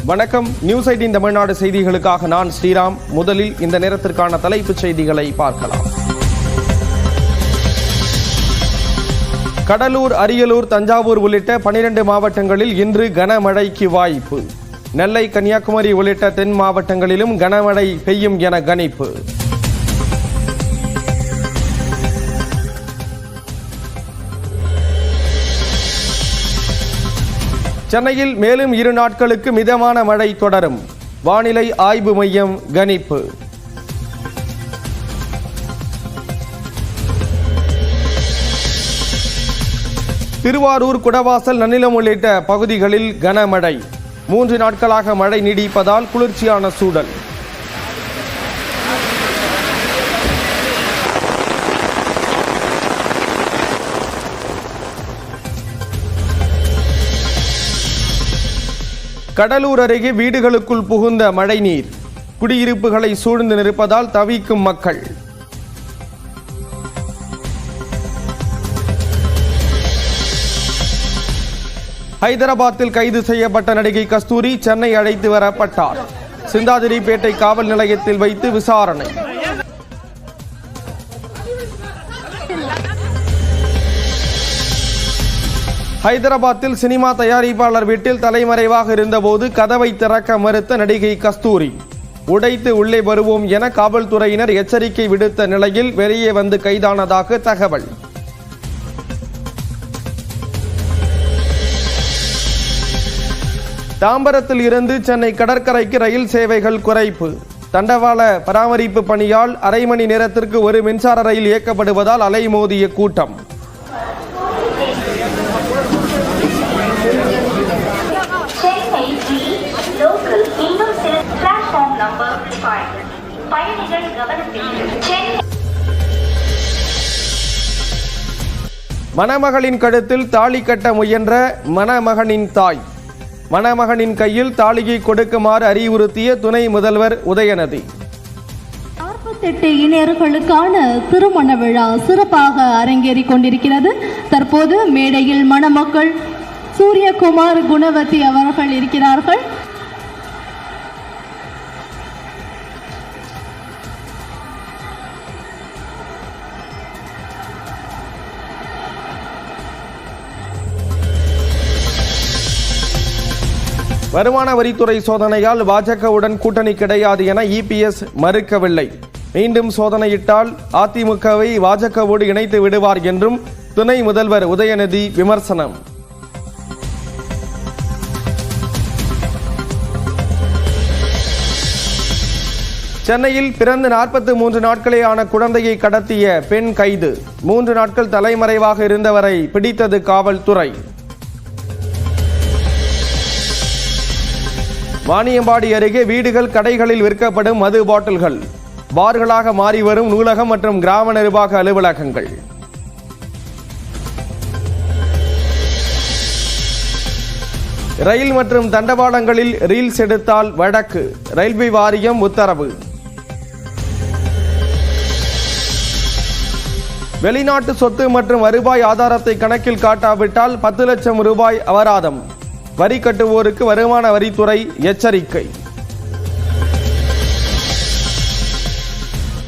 வணக்கம். நியூஸ் 18 தமிழ்நாடு செய்திகளுக்காக நான் ஸ்ரீராம். முதலில் இந்த நேரத்திற்கான தலைப்புச் செய்திகளை பார்க்கலாம். கடலூர், அரியலூர், தஞ்சாவூர் உள்ளிட்ட 12 மாவட்டங்களில் இன்று கனமழைக்கு வாய்ப்பு. நெல்லை, கன்னியாகுமரி உள்ளிட்ட தென் மாவட்டங்களிலும் கனமழை பெய்யும் என கணிப்பு. சென்னையில் மேலும் 2 நாட்களுக்கு மிதமான மழை தொடரும். வானிலை ஆய்வு மையம் கணிப்பு. திருவாரூர், குடவாசல், நன்னிலம் உள்ளிட்ட பகுதிகளில் கனமழை. 3 நாட்களாக மழை நீடிப்பதால் குளிர்ச்சியான சூழல். கடலூர் அருகே வீடுகளுக்குள் புகுந்த மழைநீர். குடியிருப்புகளை சூழ்ந்து நிற்பதால் தவிக்கும் மக்கள். ஹைதராபாத்தில் கைது செய்யப்பட்ட நடிகை கஸ்தூரி சென்னை அழைத்து வரப்பட்டார். சிந்தாதிரிப்பேட்டை காவல் நிலையத்தில் வைத்து விசாரணை. ஹைதராபாத்தில் சினிமா தயாரிப்பாளர் வீட்டில் தலைமறைவாக இருந்தபோது கதவை திறக்க மறுத்த நடிகை கஸ்தூரி. உடைத்து உள்ளே வருவோம் என காவல்துறையினர் எச்சரிக்கை விடுத்த நிலையில் வெளியே வந்து கைதானதாக தகவல். தாம்பரத்தில் இருந்து சென்னை கடற்கரைக்கு ரயில் சேவைகள் குறைப்பு. தண்டவாள பராமரிப்பு பணியால் அரை மணி நேரத்திற்கு ஒரு மின்சார ரயில் இயக்கப்படுவதால் அலைமோதிய கூட்டம். மணமகளின் கழுத்தில் தாலி கட்ட முயன்ற மணமகனின் தாய். மணமகனின் கையில் தாலியை கொடுக்குமாறு அறிவுறுத்திய துணை முதல்வர் உதயநிதி. 48 இணையர்களுக்கான திருமண விழா சிறப்பாக அரங்கேறிக் கொண்டிருக்கிறது. தற்போது மேடையில் மணமக்கள் சூரியகுமார், குணவதி அவர்கள் இருக்கிறார்கள். வருமான வரித்துறை சோதனையால் பாஜகவுடன் கூட்டணி கிடையாது என இபிஎஸ் மறுக்கவில்லை. மீண்டும் சோதனையிட்டால் அதிமுகவை பாஜகவோடு இணைத்து விடுவார் என்றும் துணை முதல்வர் உதயநிதி விமர்சனம். சென்னையில் பிறந்து 43 நாட்களே ஆன குழந்தையை கடத்திய பெண் கைது. 3 நாட்கள் தலைமறைவாக இருந்தவரை பிடித்தது காவல்துறை. வாணியம்பாடி அருகே வீடுகள், கடைகளில் விற்கப்படும் மது பாட்டில்கள் பார்களாக மாறி வரும் நூலகம் மற்றும் கிராம நிர்வாக அலுவலகங்கள். ரயில் மற்றும் தண்டவாளங்களில் ரீல்ஸ் எடுத்தால் வழக்கு. ரயில்வே வாரியம் உத்தரவு. வெளிநாட்டு சொத்து மற்றும் வருவாய் ஆதாரத்தை கணக்கில் காட்டாவிட்டால் 10 லட்சம் ரூபாய் அபராதம். வரி கட்டுவோருக்கு வருமான வரித்துறை எச்சரிக்கை.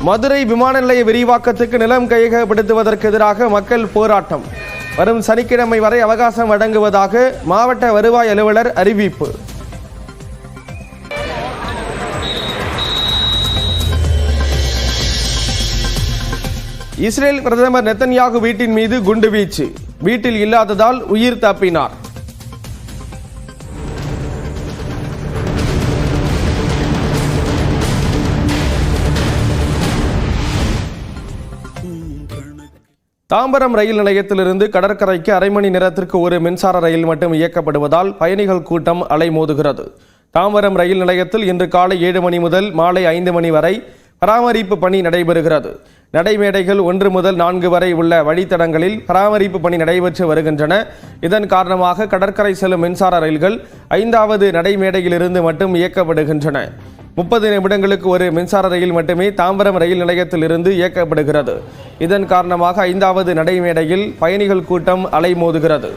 மதுரை விமான நிலைய விரிவாக்கத்துக்கு நிலம் கையகப்படுத்துவதற்கு எதிராக மக்கள் போராட்டம். வரும் சனிக்கிழமை வரை அவகாசம் வழங்குவதாக மாவட்ட வருவாய் அலுவலர் அறிவிப்பு. இஸ்ரேல் பிரதமர் நெத்தன்யாகு வீட்டின் மீது குண்டுவீச்சு. வீட்டில் இல்லாததால் உயிர் தப்பினார். தாம்பரம் ரயில் நிலையத்திலிருந்து கடற்கரைக்கு அரை மணி நேரத்திற்கு ஒரு மின்சார ரயில் மட்டும் இயக்கப்படுவதால் பயணிகள் கூட்டம் அலைமோதுகிறது. தாம்பரம் ரயில் நிலையத்தில் இன்று காலை 7 மணி முதல் மாலை 5 மணி வரை பராமரிப்பு பணி நடைபெறுகிறது. நடைமேடைகள் 1 முதல் 4 வரை உள்ள வழித்தடங்களில் பராமரிப்பு பணி நடைபெற்று வருகின்றன. இதன் காரணமாக கடற்கரை செல்லும் மின்சார ரயில்கள் 5வது நடைமேடையிலிருந்து மட்டும் இயக்கப்படுகின்றன. 30 நிமிடங்களுக்கு ஒரு மின்சார ரயில் மட்டுமே தாம்பரம் ரயில் நிலையத்தில் இருந்து இயக்கப்படுகிறது. இதன் காரணமாக 5வது நடைமேடையில் பயணிகள் கூட்டம் அலைமோதுகிறது.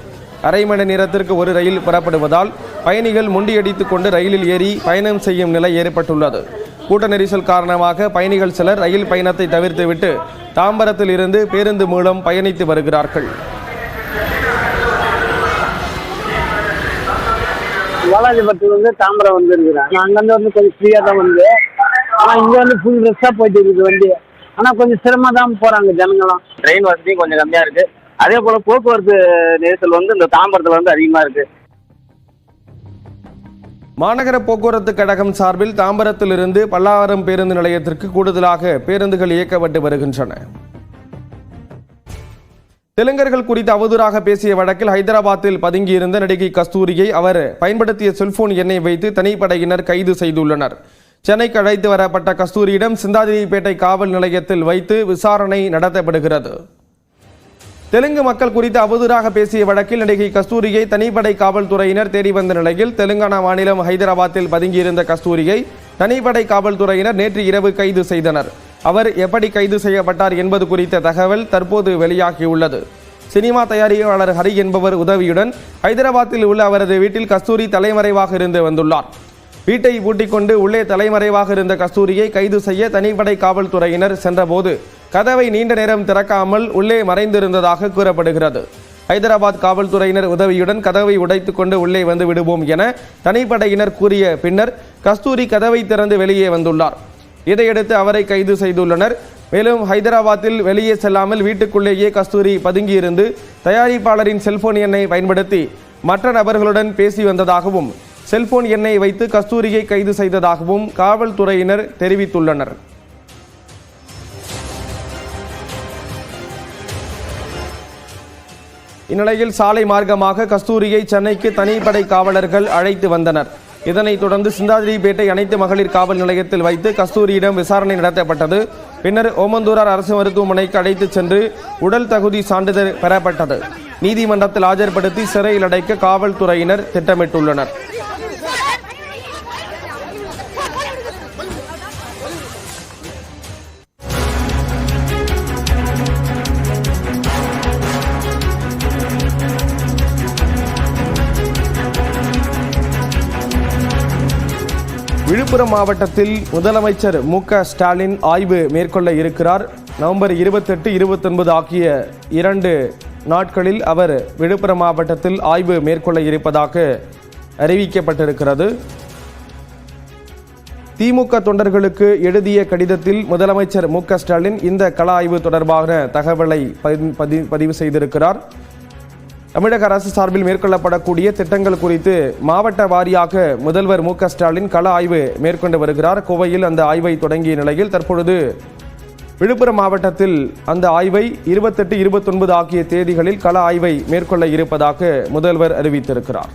அரை மணி நேரத்திற்கு ஒரு ரயில் புறப்படுவதால் பயணிகள் முண்டியடித்துக் கொண்டு ரயிலில் ஏறி பயணம் செய்யும் நிலை ஏற்பட்டுள்ளது. கூட்ட நெரிசல் காரணமாக பயணிகள் சிலர் ரயில் பயணத்தை தவிர்த்துவிட்டு தாம்பரத்தில் இருந்து பேருந்து மூலம் பயணித்து வருகிறார்கள். வாலாஜிபுரத்துல தாம்பரம் வந்துருக்குறேன். அங்கேருந்து கொஞ்சம் ஃப்ரீயாக தான் வந்து, ஆனால் இங்கே ஃபுல் ரெஸ்ட்டாக போயிட்டு இருக்குது வண்டி. ஆனால் கொஞ்சம் சிரமமாக தான் போகிறாங்க ஜனங்களாம். ட்ரெயின் வசதி கொஞ்சம் கம்மியாக இருக்குது. அதே போல் போக்குவரத்து நெரிசல் இந்த தாம்பரத்தில் அதிகமாக இருக்குது. மாநகர போக்குவரத்து கழகம் சார்பில் தாம்பரத்திலிருந்து பல்லாவரம் பேருந்து நிலையத்திற்கு கூடுதலாக பேருந்துகள் இயக்கப்பட்டு வருகின்றன. தெலுங்கர்கள் குறித்து அவதூறாக பேசிய வழக்கில் ஹைதராபாத்தில் பதுங்கியிருந்த நடிகை கஸ்தூரியை அவர் பயன்படுத்திய செல்போன் எண்ணை வைத்து தனிப்படையினர் கைது செய்துள்ளனர். சென்னைக்கு அழைத்து வரப்பட்ட கஸ்தூரியிடம் சிந்தாதிரிப்பேட்டை காவல் நிலையத்தில் வைத்து விசாரணை நடத்தப்படுகிறது. தெலுங்கு மக்கள் குறித்து அவதூறாக பேசிய வழக்கில் நடிகை கஸ்தூரியை தனிப்படை காவல்துறையினர் தேடி வந்த நிலையில் தெலுங்கானா மாநிலம் ஹைதராபாத்தில் பதுங்கியிருந்த கஸ்தூரியை தனிப்படை காவல்துறையினர் நேற்று இரவு கைது செய்தனர். அவர் எப்படி கைது செய்யப்பட்டார் என்பது குறித்த தகவல் தற்போது வெளியாகியுள்ளது. சினிமா தயாரிப்பாளர் ஹரி என்பவர் உதவியுடன் ஹைதராபாத்தில் உள்ள அவரது வீட்டில் கஸ்தூரி தலைமறைவாக இருந்து வந்துள்ளார். வீட்டை பூட்டிக் கொண்டு உள்ளே தலைமறைவாக இருந்த கஸ்தூரியை கைது செய்ய தனிப்படை காவல்துறையினர் சென்றபோது கதவை நீண்ட நேரம் திறக்காமல் உள்ளே மறைந்திருந்ததாக கூறப்படுகிறது. ஹைதராபாத் காவல்துறையினர் உதவியுடன் கதவை உடைத்துக் கொண்டு உள்ளே வந்து விடுவோம் என தனிப்படையினர் கூறிய பின்னர் கஸ்தூரி கதவை திறந்து வெளியே வந்துள்ளார். இதையடுத்து அவரை கைது செய்துள்ளனர். மேலும் ஹைதராபாத்தில் வெளியே செல்லாமல் வீட்டுக்குள்ளேயே கஸ்தூரி பதுங்கியிருந்து தயாரிப்பாளரின் செல்போன் எண்ணை பயன்படுத்தி மற்ற நபர்களுடன் பேசி வந்ததாகவும் செல்போன் எண்ணை வைத்து கஸ்தூரியை கைது செய்ததாகவும் காவல்துறையினர் தெரிவித்துள்ளனர். இந்நிலையில் சாலை மார்க்கமாக கஸ்தூரியை சென்னைக்கு தனிப்படை காவலர்கள் அழைத்து வந்தனர். இதனைத் தொடர்ந்து சிந்தாதிரிப்பேட்டை அனைத்து மகளிர் காவல் நிலையத்தில் வைத்து கஸ்தூரியிடம் விசாரணை நடத்தப்பட்டது. பின்னர் ஓமந்தூரார் அரசு மருத்துவமனைக்கு அழைத்துச் சென்று உடல் தகுதி சான்றிதழ் பெறப்பட்டது. நீதிமன்றத்தில் ஆஜர்படுத்தி சிறையில் அடைக்க காவல்துறையினர் திட்டமிட்டுள்ளனர். விழுப்புரம் மாவட்டத்தில் முதலமைச்சர் மு.க. ஸ்டாலின் ஆய்வு மேற்கொள்ள இருக்கிறார். நவம்பர் 28, 29 ஆகிய 2 நாட்களில் அவர் விழுப்புரம் மாவட்டத்தில் ஆய்வு மேற்கொள்ள இருப்பதாக அறிவிக்கப்பட்டிருக்கிறது. திமுக தொண்டர்களுக்கு எழுதிய கடிதத்தில் முதலமைச்சர் மு.க. ஸ்டாலின் இந்த கள ஆய்வு தொடர்பான தகவலை பதிவு செய்திருக்கிறார். தமிழக அரசு சார்பில் மேற்கொள்ளப்படக்கூடிய திட்டங்கள் குறித்து மாவட்ட வாரியாக முதல்வர் மு.க. ஸ்டாலின் கள ஆய்வு மேற்கொண்டு வருகிறார். கோவையில் அந்த ஆய்வை தொடங்கிய நிலையில் தற்பொழுது விழுப்புரம் மாவட்டத்தில் அந்த ஆய்வை 28, 29 ஆகிய தேதிகளில் கள ஆய்வை மேற்கொள்ள இருப்பதாக முதல்வர் அறிவித்திருக்கிறார்.